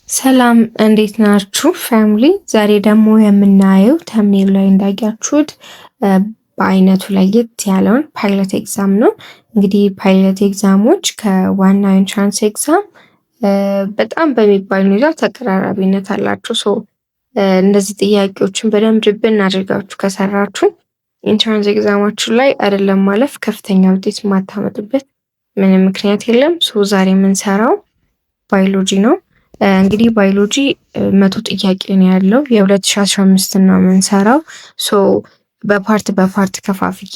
ሰላም እንዴት ናችሁ ፋሚሊ? ዛሬ ደግሞ የምናየው ተምኔል ላይ እንዳያችሁት በአይነቱ ለየት ያለውን ፓይለት ኤግዛም ነው። እንግዲህ ፓይለት ኤግዛሞች ከዋና ኢንትራንስ ኤግዛም በጣም በሚባል ሁኔታ ተቀራራቢነት አላቸው። እነዚህ ጥያቄዎችን በደንብ ድብን አድርጋችሁ ከሰራችሁ ኢንትራንስ ኤግዛማችሁ ላይ አይደለም ማለፍ ከፍተኛ ውጤት የማታመጡበት ምንም ምክንያት የለም። ዛሬ የምንሰራው ባዮሎጂ ነው። እንግዲህ ባዮሎጂ 100 ጥያቄ ነው ያለው የ2015 ነው የምንሰራው። በፓርት ከፋፍዬ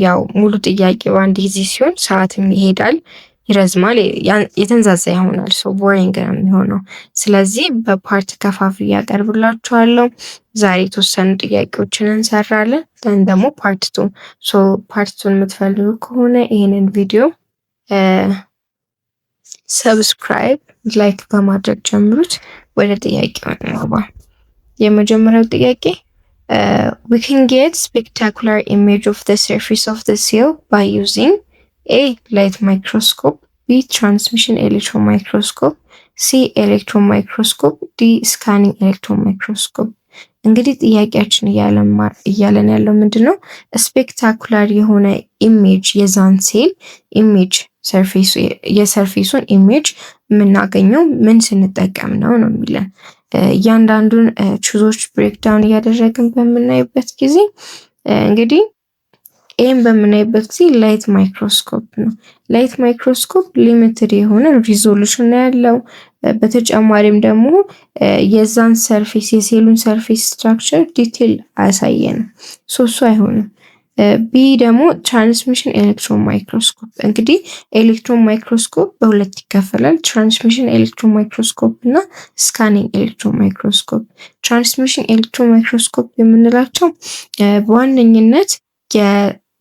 ያው ሙሉ ጥያቄ በአንድ ጊዜ ሲሆን ሰዓትም ይሄዳል፣ ይረዝማል፣ የተንዛዛ ይሆናል። ቦሪንግ ነው የሚሆነው። ስለዚህ በፓርት ከፋፍዬ ያቀርብላችኋለሁ። ዛሬ የተወሰኑ ጥያቄዎችን እንሰራለን። ደግሞ ፓርት ቱን የምትፈልጉ ከሆነ ይህንን ቪዲዮ ሰብስክራይብ ላይክ በማድረግ ጀምሩት። ወደ ጥያቄው እንግባ። የመጀመሪያው ጥያቄ we can get spectacular image of the surface of the cell by using A light microscope, B transmission electron microscope, C electron microscope, D scanning electron microscope። እንግዲህ ጥያቄያችን እያለን ያለው ምንድነው? ስፔክታኩላር የሆነ ኢሜጅ የዛን ሴል ኢሜጅ የሰርፌሱን ኢሜጅ የምናገኘው ምን ስንጠቀም ነው የሚለን። እያንዳንዱን ቹዞች ብሬክዳውን እያደረግን በምናይበት ጊዜ እንግዲህ ይህም በምናይበት ጊዜ ላይት ማይክሮስኮፕ ነው። ላይት ማይክሮስኮፕ ሊሚትድ የሆነ ሪዞሉሽን ነው ያለው። በተጨማሪም ደግሞ የዛን ሰርፌስ የሴሉን ሰርፌስ ስትራክቸር ዲቴል አያሳየንም። እሱ አይሆንም። ቢ ደግሞ ትራንስሚሽን ኤሌክትሮን ማይክሮስኮፕ። እንግዲህ ኤሌክትሮን ማይክሮስኮፕ በሁለት ይከፈላል፣ ትራንስሚሽን ኤሌክትሮን ማይክሮስኮፕ እና ስካኒንግ ኤሌክትሮን ማይክሮስኮፕ። ትራንስሚሽን ኤሌክትሮን ማይክሮስኮፕ የምንላቸው በዋነኝነት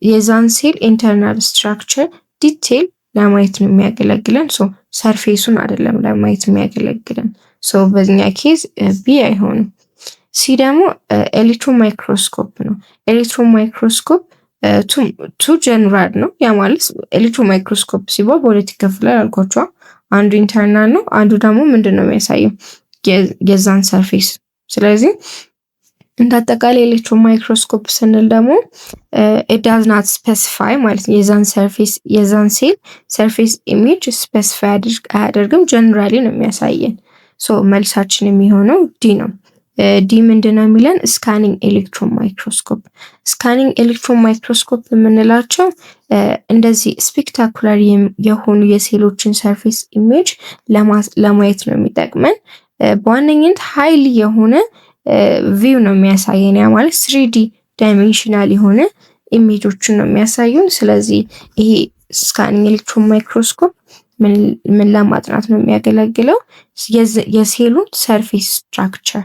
የዛን ሴል ኢንተርናል ስትራክቸር ዲቴል ለማየት ነው የሚያገለግለን። ሰርፌሱን አይደለም ለማየት የሚያገለግለን። በዚኛ ኬዝ ቢ አይሆንም። ሲ ደግሞ ኤሌክትሮን ማይክሮስኮፕ ነው። ኤሌክትሮን ማይክሮስኮፕ ቱ ጀነራል ነው። ያ ማለት ኤሌክትሮን ማይክሮስኮፕ ሲባል በሁለት ይከፈላል አልኳቸዋ። አንዱ ኢንተርናል ነው፣ አንዱ ደግሞ ምንድን ነው የሚያሳየው የዛን ሰርፌስ። ስለዚህ እንዳጠቃላይ ኤሌክትሮን ማይክሮስኮፕ ስንል ደግሞ it does not specify ማለት ነው የዛን ሴል ሰርፌስ ኢሜጅ ስፔሲፋይ አያደርግም፣ ጀነራሊ ነው የሚያሳየን። መልሳችን የሚሆነው ዲ ነው። ዲ ምንድነው የሚለን? ስካኒንግ ኤሌክትሮን ማይክሮስኮፕ። ስካኒንግ ኤሌክትሮን ማይክሮስኮፕ የምንላቸው እንደዚህ ስፔክታኩላር የሆኑ የሴሎችን ሰርፌስ ኢሜጅ ለማየት ነው የሚጠቅመን። በዋነኝነት ሀይሊ የሆነ ቪው ነው የሚያሳየን። ያ ማለት 3D ዳይሜንሽናል የሆነ ኢሜጆችን ነው የሚያሳዩን። ስለዚህ ይሄ ስካኒንግ ኤሌክትሮን ማይክሮስኮፕ ምን ለማጥናት ነው የሚያገለግለው? የሴሉን ሰርፌስ ስትራክቸር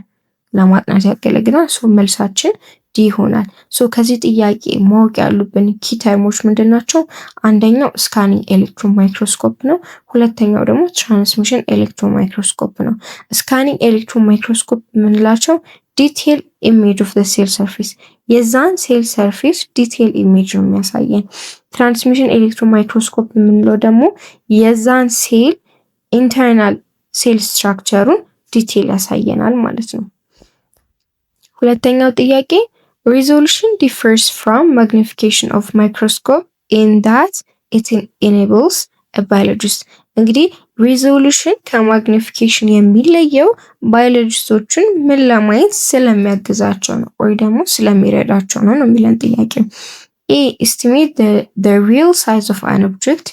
ለማጥናት ያገለግላል። መልሳችን ዲ ይሆናል። ከዚህ ጥያቄ ማወቅ ያሉብን ኪ ተርሞች ምንድን ናቸው? አንደኛው ስካኒንግ ኤሌክትሮን ማይክሮስኮፕ ነው። ሁለተኛው ደግሞ ትራንስሚሽን ኤሌክትሮን ማይክሮስኮፕ ነው። ስካኒንግ ኤሌክትሮን ማይክሮስኮፕ የምንላቸው ዲቴል ኢሜጅ ኦፍ ሴል ሰርፌስ፣ የዛን ሴል ሰርፌስ ዲቴል ኢሜጅ ነው የሚያሳየን። ትራንስሚሽን ኤሌክትሮን ማይክሮስኮፕ የምንለው ደግሞ የዛን ሴል ኢንተርናል ሴል ስትራክቸሩን ዲቴል ያሳየናል ማለት ነው። ሁለተኛው ጥያቄ resolution differs from magnification of microscope in that it enables a biologist። እንግዲህ ሪዞሉሽን ከማግኒፊኬሽን የሚለየው ባዮሎጂስቶችን ምን ለማየት ስለሚያግዛቸው ነው ወይ ደግሞ ስለሚረዳቸው ነው የሚለን ጥያቄ። A estimate the real size of an object,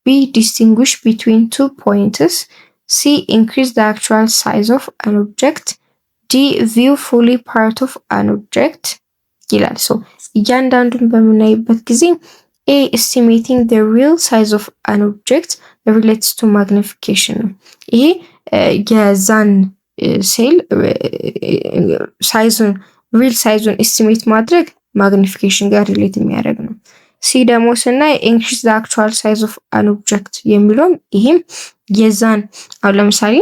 B distinguish between two points, C increase the actual size of an object, D view fully part of an object ይላል። እያንዳንዱን በምናይበት ጊዜ A estimating the real size of an object relates to magnification ነው። ይሄ የዛን ሴል ሳይዙን ሪል ሳይዙን ኤስቲሜት ማድረግ ማግኒፊኬሽን ጋር ሪሌት የሚያደርግ ነው። ሲ ደግሞ ስናይ increase the actual size of an object የሚለውም ይሄም የዛን አሁን ለምሳሌ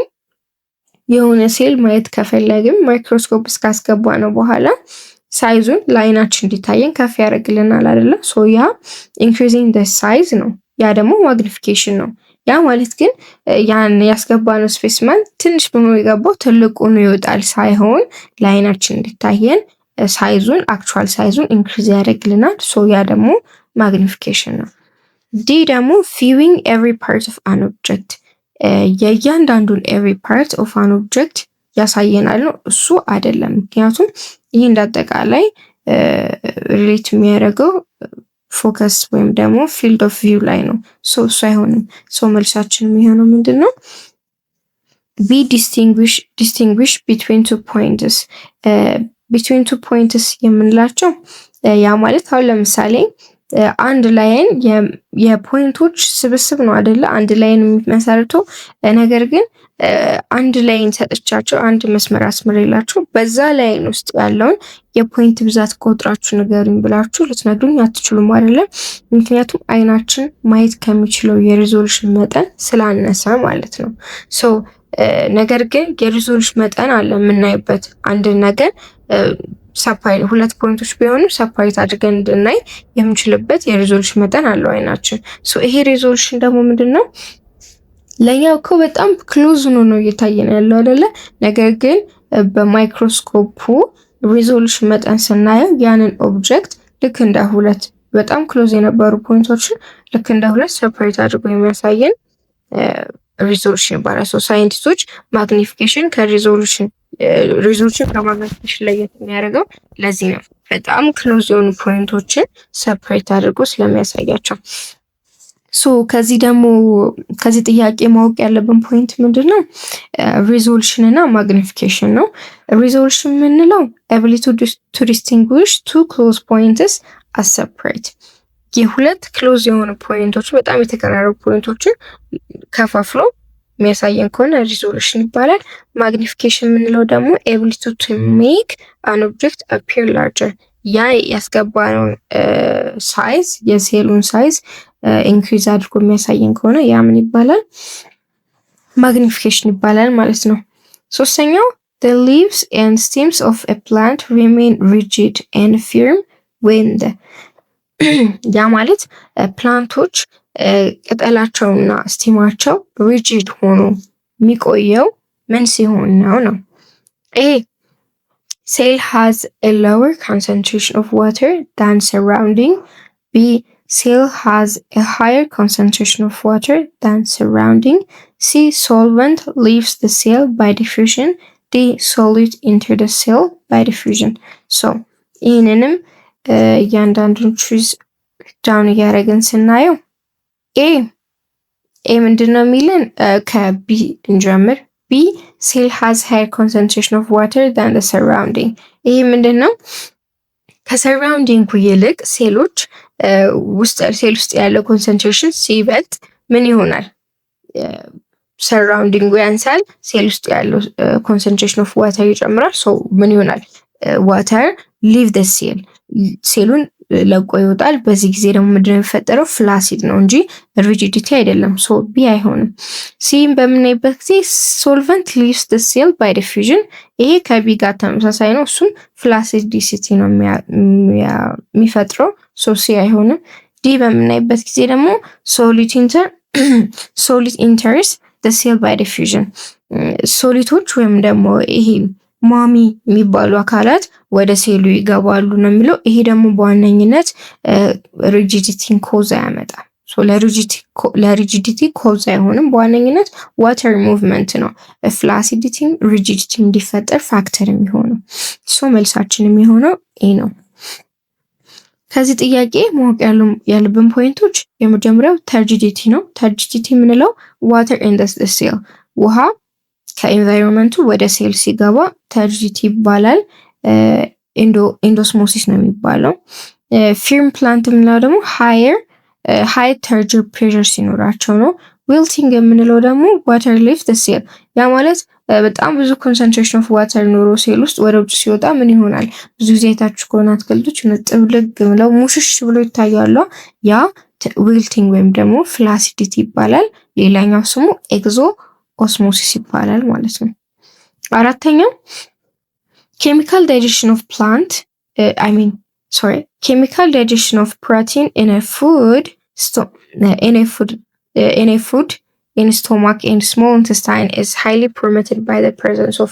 የሆነ ሴል ማየት ከፈለግን ማይክሮስኮፕ እስካስገባ ነው በኋላ ሳይዙን ለአይናችን እንዲታየን ከፍ ያደርግልናል አይደለ? ያ increasing the size ነው። ያ ደግሞ ማግኒፊኬሽን ነው። ያ ማለት ግን ያን ያስገባነው ስፔስመን ትንሽ በሆነ የገባው ትልቁ ነው ይወጣል ሳይሆን ለአይናችን እንዲታየን ሳይዙን አክቹዋል ሳይዙን ኢንክሪዝ ያደርግልናል። ሶ ያ ደግሞ ማግኒፊኬሽን ነው። ዲ ደግሞ ቪዊንግ ኤቭሪ ፓርት ኦፍ አን ኦብጀክት የእያንዳንዱን ኤቭሪ ፓርት ኦፍ አን ኦብጀክት ያሳየናል ነው። እሱ አይደለም። ምክንያቱም ይህ እንዳጠቃላይ ሪሌት የሚያደርገው ፎከስ ወይም ደግሞ ፊልድ ኦፍ ቪው ላይ ነው። እሱ አይሆንም። መልሳችን የሚሆነው ምንድን ነው? ቢ ዲስቲንግዊሽ ቢትዊን ቱ ፖይንትስ። ቢትዊን ቱ ፖይንትስ የምንላቸው ያ ማለት አሁን ለምሳሌ አንድ ላይን የፖይንቶች ስብስብ ነው አይደለ? አንድ ላይን የሚመሰርተው ነገር ግን አንድ ላይን ሰጥቻቸው አንድ መስመር አስምሬላችሁ በዛ ላይን ውስጥ ያለውን የፖይንት ብዛት ቆጥራችሁ ንገሩኝ ብላችሁ ልትነግሩኝ አትችሉም አይደለ? ምክንያቱም አይናችን ማየት ከሚችለው የሪዞሉሽን መጠን ስላነሰ ማለት ነው። ነገር ግን የሪዞሉሽን መጠን አለ የምናይበት አንድ ነገር ሰፓሬት ሁለት ፖይንቶች ቢሆኑ ሰፓሬት አድርገን እንድናይ የምንችልበት የሪዞሉሽን መጠን አለው አይናችን። ይሄ ሪዞሉሽን ደግሞ ምንድነው? ለኛው እኮ በጣም ክሎዝ ሆኖ ነው እየታየን ያለው አይደለ? ነገር ግን በማይክሮስኮፑ ሪዞሉሽን መጠን ስናየው ያንን ኦብጀክት ልክ እንደ ሁለት በጣም ክሎዝ የነበሩ ፖይንቶችን ልክ እንደ ሁለት ሰፓሬት አድርጎ የሚያሳየን ሪዞሉሽን ይባላል። ሳይንቲስቶች ማግኒፊኬሽን ከሪዞሉሽን ከማግኒፊኬሽን ለየት የሚያደርገው ለዚህ ነው። በጣም ክሎዝ የሆኑ ፖይንቶችን ሰፓሬት አድርጎ ስለሚያሳያቸው። ከዚህ ጥያቄ ማወቅ ያለብን ፖይንት ምንድነው? ሪዞሉሽን እና ማግኒፊኬሽን ነው። ሪዞሉሽን የምንለው ability to distinguish two close points as separate የሁለት ክሎዝ የሆኑ ፖይንቶች በጣም የተቀራረቡ ፖይንቶችን ከፋፍሎ የሚያሳየን ከሆነ ሪዞሉሽን ይባላል። ማግኒፊኬሽን የምንለው ደግሞ ability to make an object appear larger ያ ያስገባነውን ሳይዝ የሴሉን ሳይዝ ኢንክሪዝ አድርጎ የሚያሳየን ከሆነ ያ ምን ይባላል? ማግኒፊኬሽን ይባላል ማለት ነው። ሶስተኛው the leaves and stems of a plant remain rigid and firm when ያ ማለት ፕላንቶች ቅጠላቸውና ስቲማቸው ሪጂድ ሆኖ የሚቆየው ምን ሲሆን ነው? ኤ cell has a lower concentration of water than surrounding. B cell has a higher concentration of water than surrounding. C solvent leaves the cell by diffusion. D solute enter the cell by diffusion. ይህንንም እያንዳንዱን ቹዝ ዳውን እያደረግን ስናየው ኤ ምንድን ነው የሚለን? ከቢ እንጀምር። ቢ ሴል ሃዝ ሃየር ኮንሰንትሬሽን ኦፍ ዋተር ዳን ዘ ሰራውንዲንግ። ይሄ ምንድን ነው? ከሰራውንዲንጉ ይልቅ ሴል ውስጥ ያለው ኮንሰንትሬሽን ሲበልጥ ምን ይሆናል? ሰራውንዲንጉ ያንሳል፣ ሴል ውስጥ ያለው ኮንሰንትሬሽን ኦፍ ዋተር ይጨምራል። ምን ይሆናል? ዋተር ሊቭ ዘ ሴሉን ለቆ ይወጣል። በዚህ ጊዜ ደግሞ ምንድን ነው የሚፈጠረው? ፍላሲድ ነው እንጂ ሪጂዲቲ አይደለም። ቢ አይሆንም። ሲም በምናይበት ጊዜ ሶልቨንት ሊቭስ ዘ ሴል ባይ ዲፊዥን፣ ይሄ ከቢ ጋር ተመሳሳይ ነው። እሱም ፍላሲዲሲቲ ነው የሚፈጥረው። ሲ አይሆንም። ዲ በምናይበት ጊዜ ደግሞ ሶሊድ ኢንተርስ ዘ ሴል ባይ ዲፊዥን፣ ሶሊቶች ወይም ደግሞ ይሄ ማሚ የሚባሉ አካላት ወደ ሴሉ ይገባሉ ነው የሚለው። ይሄ ደግሞ በዋነኝነት ሪጂዲቲን ኮዝ አያመጣም። ለሪጂዲቲ ኮዝ አይሆንም። በዋነኝነት ዋተር ሙቭመንት ነው ፍላሲዲቲም ሪጂዲቲ እንዲፈጠር ፋክተር የሚሆነው። መልሳችን የሚሆነው ይሄ ነው። ከዚህ ጥያቄ ማወቅ ያለብን ፖይንቶች የመጀመሪያው ተርጂዲቲ ነው። ተርጂዲቲ የምንለው ዋተር ኢን ዘ ሴል፣ ውሃ ከኢንቫይሮንመንቱ ወደ ሴል ሲገባ ተርጂዲቲ ይባላል። ኢንዶስሞሲስ ነው የሚባለው። ፊርም ፕላንት የምንለው ደግሞ ሃይ ተርጅር ፕሬሸር ሲኖራቸው ነው። ዊልቲንግ የምንለው ደግሞ ዋተር ሊቭስ ዘ ሴል፣ ያ ማለት በጣም ብዙ ኮንሰንትሬሽን ኦፍ ዋተር ኖሮ ሴል ውስጥ ወደ ውጭ ሲወጣ ምን ይሆናል? ብዙ ጊዜ የታችሁ ከሆነ አትክልቶች ጥብልግ ብለው ሙሽሽ ብሎ ይታያሉ። ያ ዊልቲንግ ወይም ደግሞ ፍላሲዲቲ ይባላል። ሌላኛው ስሙ ኤግዞ ኦስሞሲስ ይባላል ማለት ነው። አራተኛው ኬሚካል ዳይጀሽን ኦፍ ኬሚካል ዳይጀሽን ኦፍ ፕሮቲን in a food in stomach and small intestine is highly promoted by the presence of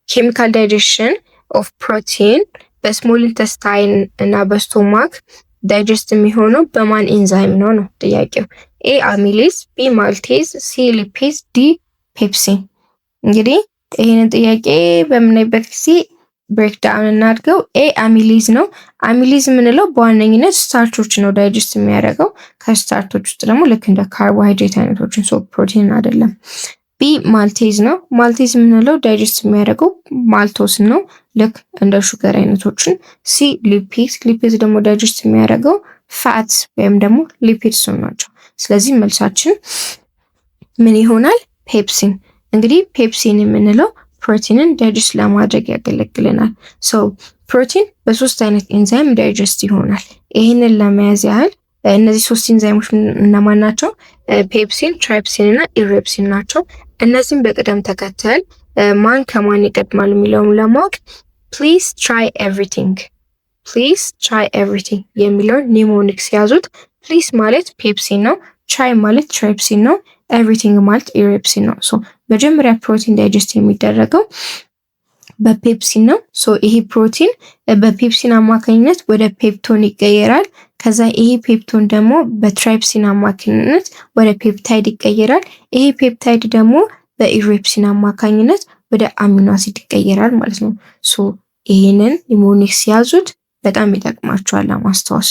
chemical digestion of protein. በስሞል ኢንተስታይን እና በስቶማክ ዳይጀስት የሚሆነው በማን ኢንዛይም ነው ነው ጥያቄው። ኤ አሚሌዝ፣ ቢ ማልቴዝ፣ ሲ ሊፔዝ፣ ዲ ፔፕሲን። እንግዲህ ይህንን ጥያቄ በምናይበት ጊዜ ብሬክዳውን እናድርገው። ኤ አሚሌዝ ነው። አሚሌዝ የምንለው በዋነኝነት ስታርቾች ነው ዳይጀስት የሚያደርገው። ከስታርቾች ውስጥ ደግሞ ልክ እንደ ካርቦሃይድሬት አይነቶችን ሶ ፕሮቲን አይደለም። ቢ ማልቴዝ ነው። ማልቴዝ የምንለው ዳይጀስት የሚያደርገው ማልቶስ ነው ልክ እንደ ሹገር አይነቶችን። ሲ ሊፒድ፣ ሊፒድ ደግሞ ዳይጀስት የሚያደርገው ፋት ወይም ደግሞ ሊፒድስ ናቸው። ስለዚህ መልሳችን ምን ይሆናል? ፔፕሲን። እንግዲህ ፔፕሲን የምንለው ፕሮቲንን ዳይጀስት ለማድረግ ያገለግለናል። ሶ ፕሮቲን በሶስት አይነት ኤንዛይም ዳይጀስት ይሆናል። ይህንን ለመያዝ ያህል እነዚህ ሶስት ኤንዛይሞች እነማን ናቸው? ፔፕሲን፣ ትራይፕሲን እና ኢሬፕሲን ናቸው። እነዚህም በቅደም ተከተል ማን ከማን ይቀድማል የሚለውን ለማወቅ ፕሊዝ ትራይ ኤቭሪቲንግ፣ ፕሊዝ ትራይ ኤቭሪቲንግ የሚለውን ኒሞኒክስ ያዙት። ፕሊዝ ማለት ፔፕሲን ነው፣ ትራይ ማለት ትራይፕሲን ነው፣ ኤቭሪቲንግ ማለት ኢሬፕሲን ነው። ሶ መጀመሪያ ፕሮቲን ዳይጀስት የሚደረገው በፔፕሲን ነው። ሶ ይሄ ፕሮቲን በፔፕሲን አማካኝነት ወደ ፔፕቶን ይቀየራል። ከዛ ይሄ ፔፕቶን ደግሞ በትራይፕሲን አማካኝነት ወደ ፔፕታይድ ይቀየራል። ይሄ ፔፕታይድ ደግሞ በኢሬፕሲን አማካኝነት ወደ አሚኖ አሲድ ይቀየራል ማለት ነው። ሶ ይሄንን ኒሞኒክስ ያዙት፣ በጣም ይጠቅማቸዋል ለማስታወስ።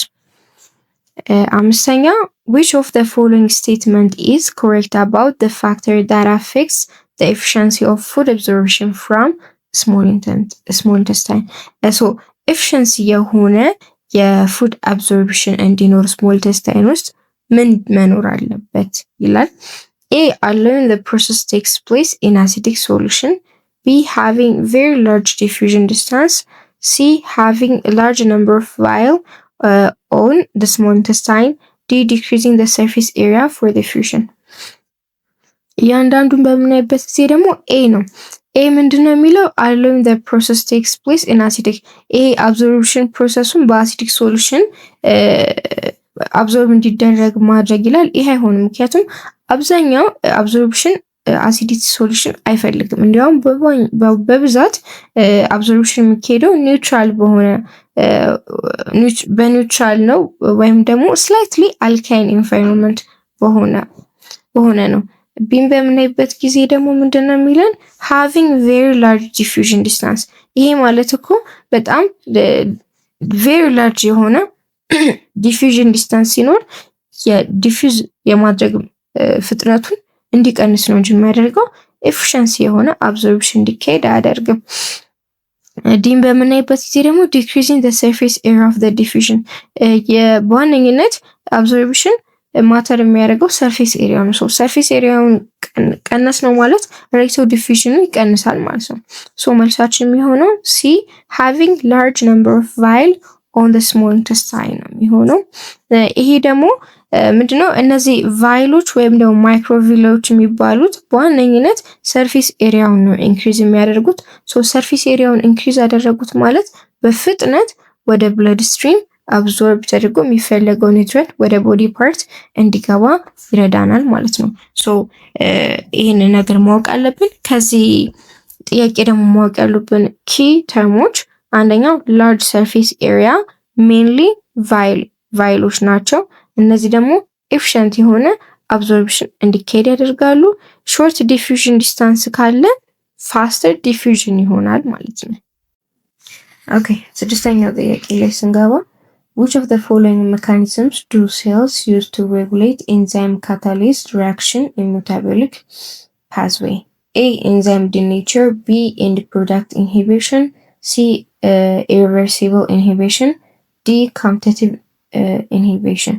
አምስተኛ which of the following statement is correct about the factor that affects the efficiency of food absorption from small intestine? ሶ ኤፊሽንሲ የሆነ የፉድ አብዞርፕሽን እንዲኖር ስሞል ኢንተስታይን ውስጥ ምን መኖር አለበት ይላል። A. allowing the process takes place in acidic solution. B. having very large diffusion distance. C. having a large number of vial on the small intestine. D. decreasing the surface area for diffusion. እያንዳንዱን በምናይበት ጊዜ ደግሞ A ነው። ኤ ምንድነው የሚለው? allowing the process takes place in acidic። ይሄ አብዞርፕሽን ፕሮሰሱን በአሲዲክ ሶሉሽን አብዞርብ እንዲደረግ ማድረግ ይላል። ይሄ አይሆንም፣ ምክንያቱም አብዛኛው አብዞርፕሽን አሲዲክ ሶሉሽን አይፈልግም። እንዲያውም በብዛት አብዞርፕሽን የሚካሄደው ኒውትራል በኒውትራል ነው፣ ወይም ደግሞ ስላይትሊ አልካይን ኢንቫይሮንመንት በሆነ ነው። ቢም በምናይበት ጊዜ ደግሞ ምንድነው የሚለን? having very large diffusion distance። ይሄ ማለት እኮ በጣም very large የሆነ ዲፊውዥን ዲስታንስ ሲኖር የዲፊውዝ የማድረግ ፍጥነቱን እንዲቀንስ ነው እንጂ የሚያደርገው ኤፊሽንሲ የሆነ አብዞርፕሽን እንዲካሄድ አያደርግም። ዲም በምናይበት ጊዜ ደግሞ decreasing the surface area of the diffusion። በዋነኝነት አብዞርፕሽን ማተር የሚያደርገው ሰርፌስ ኤሪያ ነው። ሰርፌስ ኤሪያውን ቀነስ ነው ማለት ሬት ኦፍ ዲፊውዥኑ ይቀንሳል ማለት ነው። ሶ መልሳችን የሚሆነው ሲ having large number of vial on the small intestine ነው የሚሆነው። ይሄ ደግሞ ምንድነው? እነዚህ ቫይሎች ወይም ደግሞ ማይክሮቪሎች የሚባሉት በዋነኝነት ሰርፌስ ኤሪያውን ነው ኢንክሪዝ የሚያደርጉት። ሶ ሰርፌስ ኤሪያውን ኢንክሪዝ ያደረጉት ማለት በፍጥነት ወደ ብለድ ስትሪም አብዞርብ ተደርጎ የሚፈለገው ኒውትሪየንት ወደ ቦዲ ፓርት እንዲገባ ይረዳናል ማለት ነው። ሶ ይህን ነገር ማወቅ አለብን። ከዚህ ጥያቄ ደግሞ ማወቅ ያሉብን ኪ ተርሞች አንደኛው ላርጅ ሰርፌስ ኤሪያ ሜንሊ ቫይሎች ናቸው። እነዚህ ደግሞ ኤፊሽንት የሆነ አብዞርፕሽን እንዲካሄድ ያደርጋሉ። ሾርት ዲፊውዥን ዲስታንስ ካለ ፋስተር ዲፊውዥን ይሆናል ማለት ነው። ኦኬ፣ ስድስተኛው ጥያቄ ላይ ስንገባ which of the following mechanisms do cells use to regulate enzyme catalyst reaction in metabolic pathway? A. enzyme denature. B. end product inhibition. C. irreversible inhibition. D. competitive inhibition.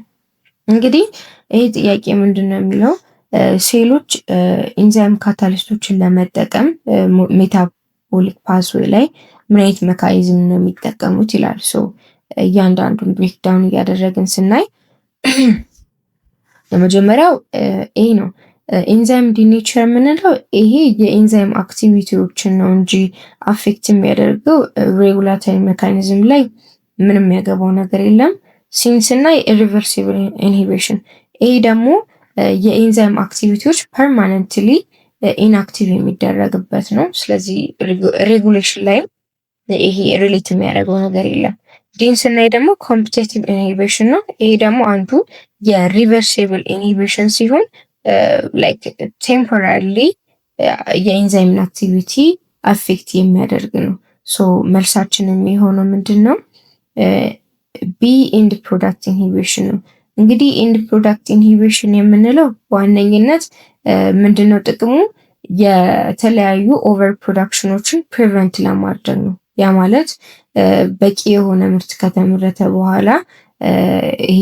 እንግዲህ ይሄ ጥያቄ ምንድነው የሚለው? ሴሎች ኢንዛይም ካታሊስቶችን ለመጠቀም ሜታቦሊክ ፓስዌይ ላይ ምን አይነት ሜካኒዝም ነው የሚጠቀሙት ይላል። ሶ እያንዳንዱን ብሬክዳውን እያደረግን ስናይ የመጀመሪያው ኤ ነው። ኢንዛይም ዲኔቸር የምንለው ይሄ የኢንዛይም አክቲቪቲዎችን ነው እንጂ አፌክት የሚያደርገው ሬጉላቶሪ ሜካኒዝም ላይ ምንም የሚያገባው ነገር የለም። ሲንስ እና ኢሪቨርሲብል ኢንሂቢሽን፣ ይሄ ደግሞ የኤንዛይም አክቲቪቲዎች ፐርማነንትሊ ኢንአክቲቭ የሚደረግበት ነው። ስለዚህ ሬጉሌሽን ላይም ይሄ ሪሌት የሚያደርገው ነገር የለም። ዲን ስናይ ደግሞ ኮምፒቴቲቭ ኢንሂቢሽን ነው። ይሄ ደግሞ አንዱ የሪቨርሲብል ኢንሂቢሽን ሲሆን ላይክ ቴምፖራሪሊ የኤንዛይምን አክቲቪቲ አፌክት የሚያደርግ ነው። ሶ መልሳችን የሚሆነው ምንድን ነው? ቢ ኢንድ ፕሮዳክት ኢንሂቢሽን ነው። እንግዲህ ኢንድ ፕሮዳክት ኢንሂቢሽን የምንለው በዋነኝነት ምንድነው ጥቅሙ? የተለያዩ ኦቨር ፕሮዳክሽኖችን ፕሪቨንት ለማድረግ ነው። ያ ማለት በቂ የሆነ ምርት ከተመረተ በኋላ ይሄ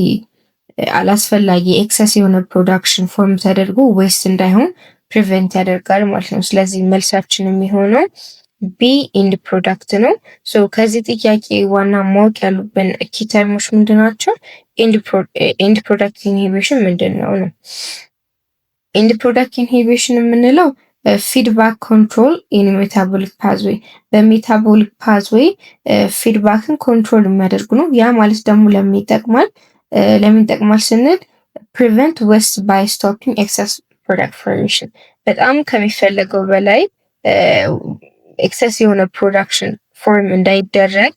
አላስፈላጊ ኤክሰስ የሆነ ፕሮዳክሽን ፎርም ተደርጎ ዌስት እንዳይሆን ፕሪቨንት ያደርጋል ማለት ነው። ስለዚህ መልሳችን የሚሆነው ቢ ኢንድ ፕሮዳክት ነው። ሶ ከዚህ ጥያቄ ዋና ማወቅ ያሉብን ኪ ተርሞች ምንድን ናቸው? ኢንድ ፕሮዳክት ኢንሂቢሽን ምንድን ነው ነው። ኢንድ ፕሮዳክት ኢንሂቢሽን የምንለው ፊድባክ ኮንትሮል ኢን ሜታቦሊክ ፓዝዌይ፣ በሜታቦሊክ ፓዝዌይ ፊድባክን ኮንትሮል የሚያደርጉ ነው። ያ ማለት ደግሞ ለምን ይጠቅማል ስንል ፕሪቨንት ዌስት ባይ ስቶፒንግ ኤክሰስ ፕሮዳክት ፎርሜሽን፣ በጣም ከሚፈለገው በላይ ኤክሰስ የሆነ ፕሮዳክሽን ፎርም እንዳይደረግ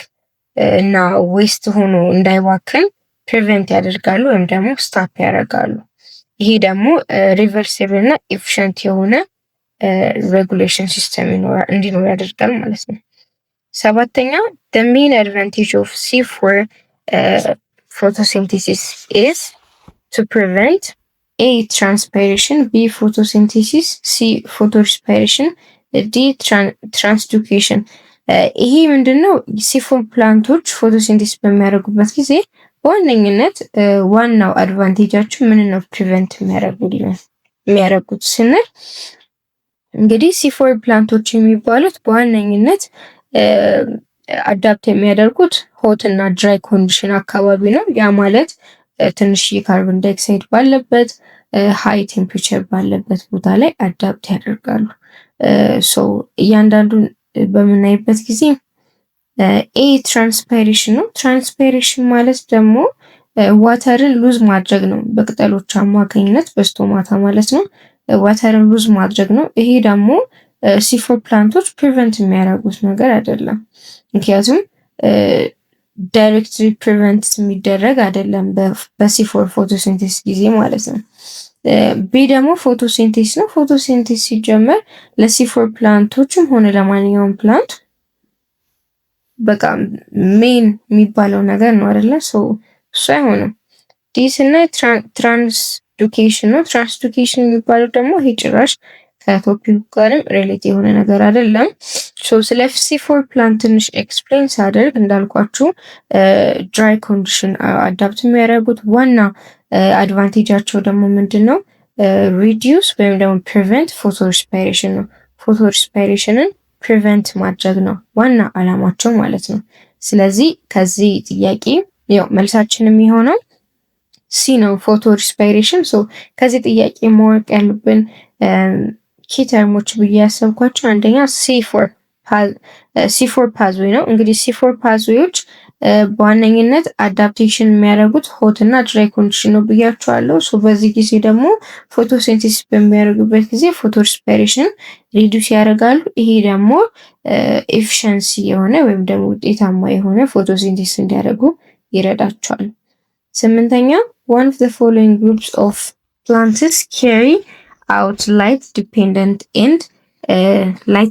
እና ዌስት ሆኖ እንዳይዋክን ፕሪቨንት ያደርጋሉ ወይም ደግሞ ስታፕ ያደርጋሉ። ይሄ ደግሞ ሪቨርሲብል እና ኤፊሽንት የሆነ ሬጉሌሽን ሲስተም እንዲኖር ያደርጋል ማለት ነው። ሰባተኛ the main advantage of C4 photosynthesis is to prevent A transpiration, B photosynthesis, C photorespiration, D translocation። ይሄ ምንድነው? C4 ፕላንቶች ፎቶሲንቴሲስ በሚያደርጉበት ጊዜ በዋነኝነት ዋናው አድቫንቴጃቸው ምን ነው ፕሪቨንት የሚያደርጉት ስንል እንግዲህ C4 ፕላንቶች የሚባሉት በዋነኝነት አዳፕት የሚያደርጉት ሆት እና ድራይ ኮንዲሽን አካባቢ ነው። ያ ማለት ትንሽ የካርቦን ዳይኦክሳይድ ባለበት ሃይ ቴምፕሬቸር ባለበት ቦታ ላይ አዳፕት ያደርጋሉ። ሶ እያንዳንዱን በምናይበት ጊዜ ኤ ትራንስፓይሬሽን ነው። ትራንስፓይሬሽን ማለት ደግሞ ዋተርን ሉዝ ማድረግ ነው፣ በቅጠሎች አማካኝነት በስቶማታ ማለት ነው። ዋተርን ሉዝ ማድረግ ነው። ይሄ ደግሞ C4 ፕላንቶች ፕሪቨንት የሚያደርጉት ነገር አይደለም፣ ምክንያቱም ዳይሬክትሊ ፕሪቨንት የሚደረግ አይደለም በC4 ፎቶሲንቴሲስ ጊዜ ማለት ነው። ቢ ደግሞ ፎቶሲንቴሲስ ነው። ፎቶሲንቴሲስ ሲጀመር ለC4 ፕላንቶችም ሆነ ለማንኛውም ፕላንት በቃ ሜን የሚባለው ነገር ነው አይደለ? እሱ አይሆንም። ዲ ስናይ ትራንስሎኬሽን ነው። ትራንስሎኬሽን የሚባለው ደግሞ ይሄ ጭራሽ ከቶፒኩ ጋርም ሪሌት የሆነ ነገር አይደለም። ስለ C4 ፕላንት ትንሽ ኤክስፕሌን ሳደርግ እንዳልኳችሁ ድራይ ኮንዲሽን አዳፕት የሚያደርጉት ዋና አድቫንቴጃቸው ደግሞ ምንድን ነው? ሪዲዩስ ወይም ደግሞ ፕሪቨንት ፎቶሪስፓይሬሽን ነው። ፎቶሪስፓይሬሽንን ፕሪቨንት ማድረግ ነው ዋና አላማቸው ማለት ነው። ስለዚህ ከዚህ ጥያቄ ያው መልሳችን የሚሆነው ሲ ነው፣ ፎቶሪስፓይሬሽን። ከዚህ ጥያቄ ማወቅ ያሉብን ኪ ተርሞች ብዬ ያሰብኳቸው አንደኛ C4 ፓዝዌይ ነው። እንግዲህ C4 ፓዝዌዮች በዋነኝነት አዳፕቴሽን የሚያደርጉት ሆት እና ድራይ ኮንዲሽን ነው ብያቸዋለሁ። በዚህ ጊዜ ደግሞ ፎቶሲንቴሲስ በሚያደርጉበት ጊዜ ፎቶሪስፓይሬሽን ሪዱስ ያደርጋሉ። ይሄ ደግሞ ኤፊሽንሲ የሆነ ወይም ደግሞ ውጤታማ የሆነ ፎቶሲንቴሲስ እንዲያደርጉ ይረዳቸዋል። ስምንተኛ one of the following groups of plants carry out light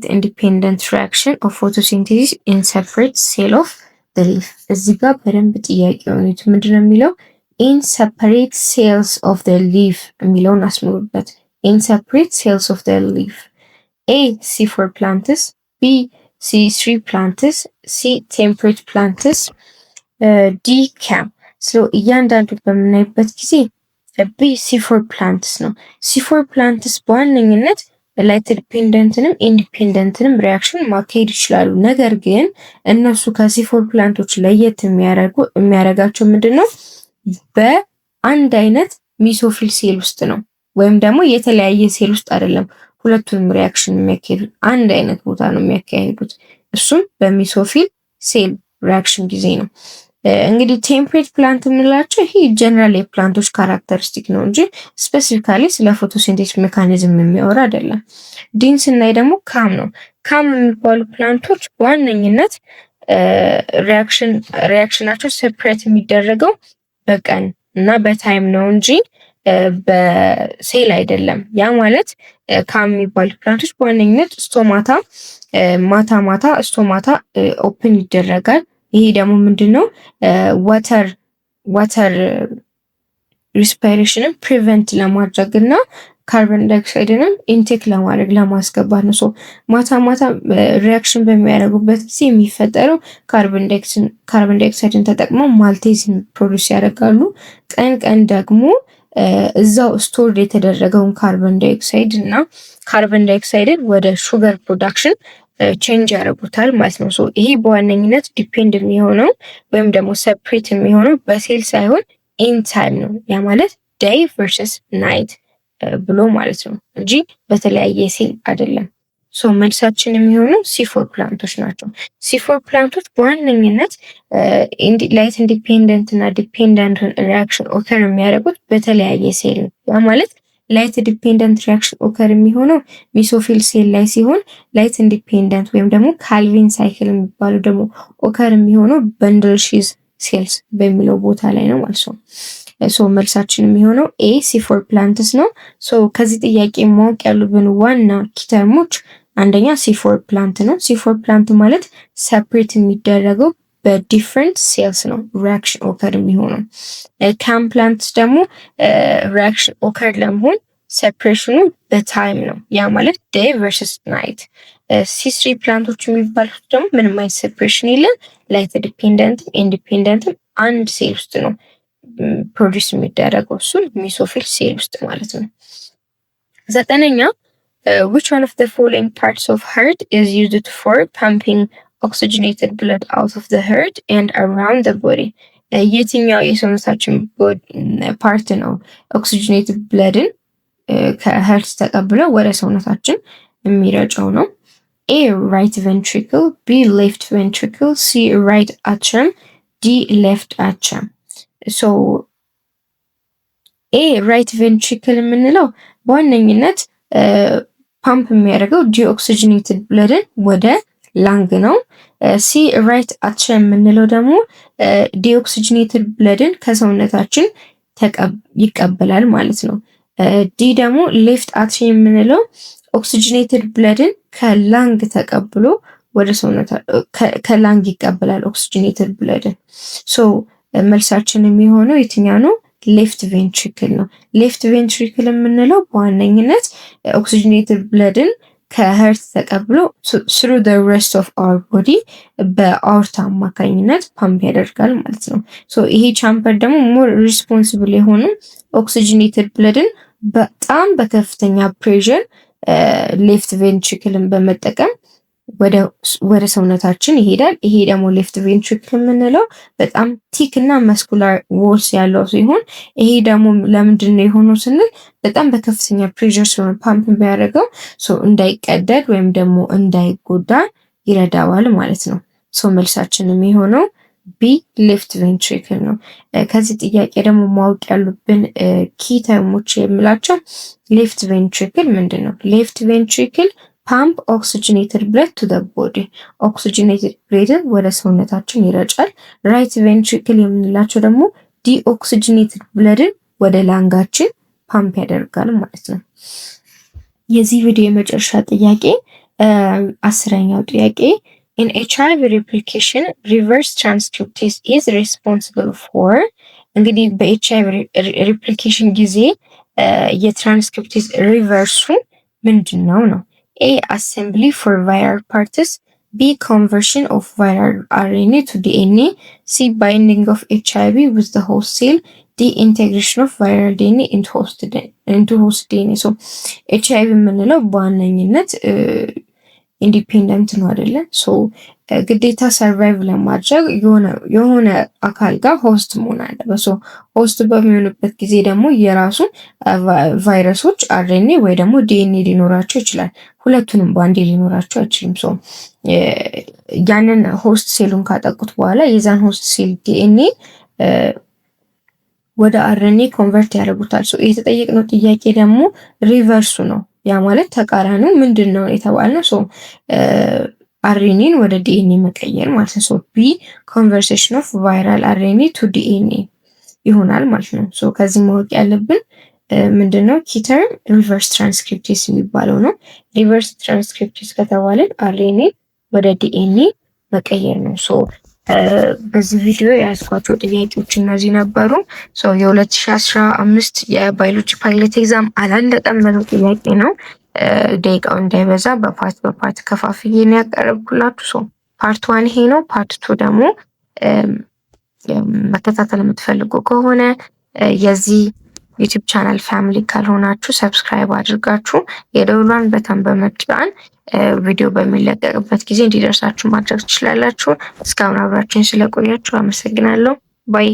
independent reaction of photosynthesis in separate cell of the leaf። እዚህ ጋር በደንብ ጥያቄ ሆነች ምንድነው የሚለው in separate cells of the leaf የሚለውን አስምሩበት። in separate cells of the leaf A C4 plants፣ B C3 plants፣ C temperate plants፣ D cam። እያንዳንዱ በምናይበት ጊዜ B C4 plants ነው። C4 plants በዋነኝነት ላይት ዲፔንደንትንም ኢንዲፔንደንትንም ሪያክሽን ማካሄድ ይችላሉ። ነገር ግን እነሱ ከC4 ፕላንቶች ለየት የሚያደርጋቸው ምንድን ነው? በአንድ አይነት ሚሶፊል ሴል ውስጥ ነው፣ ወይም ደግሞ የተለያየ ሴል ውስጥ አይደለም። ሁለቱንም ሪያክሽን የሚያካሄዱት አንድ አይነት ቦታ ነው የሚያካሄዱት። እሱም በሚሶፊል ሴል ሪያክሽን ጊዜ ነው። እንግዲህ ቴምፕሬት ፕላንት የምንላቸው ይሄ ጀነራል የፕላንቶች ካራክተሪስቲክ ነው እንጂ ስፔሲፊካሊ ስለ ፎቶሲንቴሲስ ሜካኒዝም የሚያወራ አይደለም። ዲን ስናይ ደግሞ ካም ነው። ካም የሚባሉ ፕላንቶች በዋነኝነት ሪያክሽናቸው ሴፕሬት የሚደረገው በቀን እና በታይም ነው እንጂ በሴል አይደለም። ያ ማለት ካም የሚባሉ ፕላንቶች በዋነኝነት ስቶማታ ማታ ስቶማታ ኦፕን ይደረጋል። ይሄ ደግሞ ምንድነው ዋተር ሪስፓይሬሽንን ፕሪቨንት ለማድረግ እና ካርቦን ዳይኦክሳይድንም ኢንቴክ ለማድረግ ለማስገባት ነው። ማታ ሪያክሽን በሚያደርጉበት ጊዜ የሚፈጠረው ካርቦን ዳይኦክሳይድን ተጠቅመው ማልቴዝን ፕሮዲስ ያደርጋሉ። ቀን ደግሞ እዛው ስቶርድ የተደረገውን ካርቦን ዳይኦክሳይድ እና ካርቦን ዳይኦክሳይድን ወደ ሹገር ፕሮዳክሽን ቼንጅ ያደርጉታል ማለት ነው። ይሄ በዋነኝነት ዲፔንድ የሚሆነው ወይም ደግሞ ሰፕሬት የሚሆነው በሴል ሳይሆን ኢን ታይም ነው። ያ ማለት ዴይ ቨርሰስ ናይት ብሎ ማለት ነው እንጂ በተለያየ ሴል አይደለም። መልሳችን የሚሆነው C4 ፕላንቶች ናቸው። C4 ፕላንቶች በዋነኝነት ላይት ኢንዲፔንደንት እና ዲፔንደንት ሪያክሽን ኦከር የሚያደርጉት በተለያየ ሴል ነው። ያ ማለት ላይት ዲፔንደንት ሪያክሽን ኦከር የሚሆነው ሚሶፊል ሴል ላይ ሲሆን ላይት ኢንዲፔንደንት ወይም ደግሞ ካልቪን ሳይክል የሚባለው ደግሞ ኦከር የሚሆነው በንድል ሺዝ ሴልስ በሚለው ቦታ ላይ ነው ማለት ነው። መልሳችን የሚሆነው ኤ C4 ፕላንትስ ነው። ከዚህ ጥያቄ ማወቅ ያሉብን ዋና ኪተርሞች አንደኛ C4 ፕላንት ነው። C4 ፕላንት ማለት ሰፕሬት የሚደረገው በዲፍረንት ሴልስ ነው ሪያክሽን ኦከር የሚሆነው። ካም ፕላንትስ ደግሞ ሪያክሽን ኦከር ለመሆን ሴፕሬሽኑ በታይም ነው። ያ ማለት ዴይ ቨርሰስ ናይት። C3 ፕላንቶች የሚባሉት ደግሞ ምንም አይነት ሴፕሬሽን የለም። ላይት ዲፔንደንትም ኢንዲፔንደንትም አንድ ሴል ውስጥ ነው ፕሮዲስ የሚደረገው እሱን ሚሶፊል ሴል ውስጥ ማለት ነው። ዘጠነኛ which one of the following parts of heart is used for pumping oxygenated blood out of the heart and around the body? የትኛው የሰውነታችን ፓርት ነው ኦክሲጅኔትድ ብለድን ከሄርት ተቀብለው ወደ ሰውነታችን የሚረጨው ነው? A right ventricle, B left ventricle, C right atrium, D left atrium. ኤ ራይት ቬንትሪክል የምንለው በዋነኝነት ፓምፕ የሚያደርገው ዲኦክሲጅኔትድ ብለድን ወደ ላንግ ነው። ሲ ራይት አትሪየም የምንለው ደግሞ ዲኦክሲጅኔትድ ብለድን ከሰውነታችን ይቀበላል ማለት ነው። ዲ ደግሞ ሌፍት አትሪየም የምንለው ኦክሲጅኔትድ ብለድን ከላንግ ተቀብሎ ወደ ሰውነታ ከላንግ ይቀበላል ኦክሲጅኔትድ ብለድን። መልሳችን የሚሆነው የትኛው ነው? ሌፍት ቬንትሪክል ነው። ሌፍት ቬንትሪክል የምንለው በዋነኝነት ኦክሲጅኔትድ ብለድን ከሄርት ተቀብሎ ስሩ the rest of our body በአውርታ አማካኝነት ፓምፕ ያደርጋል ማለት ነው። ይሄ ቻምበር ደግሞ ሞር ሪስፖንሲብል የሆኑ ኦክሲጅኔትድ ብለድን በጣም በከፍተኛ ፕሬሸር ሌፍት ቬንትሪክልን በመጠቀም ወደ ሰውነታችን ይሄዳል። ይሄ ደግሞ ሌፍት ቬንትሪክል የምንለው በጣም ቲክ እና መስኩላር ዎልስ ያለው ሲሆን ይሄ ደግሞ ለምንድን ነው የሆነው ስንል በጣም በከፍተኛ ፕሬሸር ሲሆን ፓምፕ የሚያደርገው እንዳይቀደድ ወይም ደግሞ እንዳይጎዳ ይረዳዋል ማለት ነው። መልሳችን የሚሆነው ቢ ሌፍት ቬንትሪክል ነው። ከዚህ ጥያቄ ደግሞ ማወቅ ያሉብን ኪ ተርሞች የምላቸው ሌፍት ቬንትሪክል ምንድን ነው? ሌፍት ቬንትሪክል ፓምፕ ኦክሲጅኔትድ ብለድ ቱ ዘ ቦዲ ኦክሲጅኔትድ ብለድን ወደ ሰውነታችን ይረጫል። ራይት ቬንትሪክል የምንላቸው ደግሞ ዲኦክሲጅኔትድ ብለድን ወደ ላንጋችን ፓምፕ ያደርጋል ማለት ነው። የዚህ ቪዲዮ የመጨረሻ ጥያቄ 10ኛው ጥያቄ in HIV replication reverse transcriptase is responsible for እንግዲህ በኤችአይቪ ሪፕሊኬሽን ጊዜ የትራንስክሪፕቴዝ ሪቨርሱ ምንድን ነው? A assembly for viral parts, B conversion of viral RNA to DNA, C binding of HIV with the host cell, D integration of viral DNA into host DNA. HIV የምንለው በዋነኝነት ኢንዲፔንደንት ነው አይደለ? ግዴታ ሰርቫይቭ ለማድረግ የሆነ አካል ጋር ሆስት መሆን አለበት። ሆስት በሚሆንበት ጊዜ ደግሞ የራሱ ቫይረሶች አርኤንኤ ወይ ደግሞ ዲኤንኤ ሊኖራቸው ይችላል። ሁለቱንም በአንዴ ሊኖራቸው አይችልም። ሶ ያንን ሆስት ሴሉን ካጠቁት በኋላ የዛን ሆስት ሴል ዲኤንኤ ወደ አርኤንኤ ኮንቨርት ያደርጉታል። ሶ የተጠየቅነው ጥያቄ ደግሞ ሪቨርሱ ነው። ያ ማለት ተቃራኒው ምንድን ነው የተባልነው? ሶ አርኤንኤን ወደ ዲኤንኤ መቀየር ማለት ነው። ሶ ቢ ኮንቨርሴሽን ኦፍ ቫይራል አርኤንኤ ቱ ዲኤንኤ ይሆናል ማለት ነው። ሶ ከዚህ ማወቅ ያለብን ምንድነው ኪተርም ሪቨርስ ትራንስክሪፕቴስ የሚባለው ነው። ሪቨርስ ትራንስክሪፕቴስ ከተባለን አርኤንኤ ወደ ዲኤንኤ መቀየር ነው። ሶ በዚህ ቪዲዮ የያዝኳቸው ጥያቄዎች እነዚህ ነበሩ። ሶ የ2015 የባዮሎጂ ፓይለት ኤግዛም አላለቀም ብለው ጥያቄ ነው። ደቂቃው እንዳይበዛ በፓርት ከፋፍዬ ነው ያቀረብኩላችሁ። ሶ ፓርት 1 ይሄ ነው። ፓርት 2 ደግሞ መከታተል የምትፈልጉ ከሆነ የዚህ ዩቲዩብ ቻናል ፋሚሊ ካልሆናችሁ ሰብስክራይብ አድርጋችሁ የደውሏን በተን በመጫን ቪዲዮ በሚለቀቅበት ጊዜ እንዲደርሳችሁ ማድረግ ትችላላችሁ። እስካሁን አብራችሁን ስለቆያችሁ አመሰግናለሁ። ባይ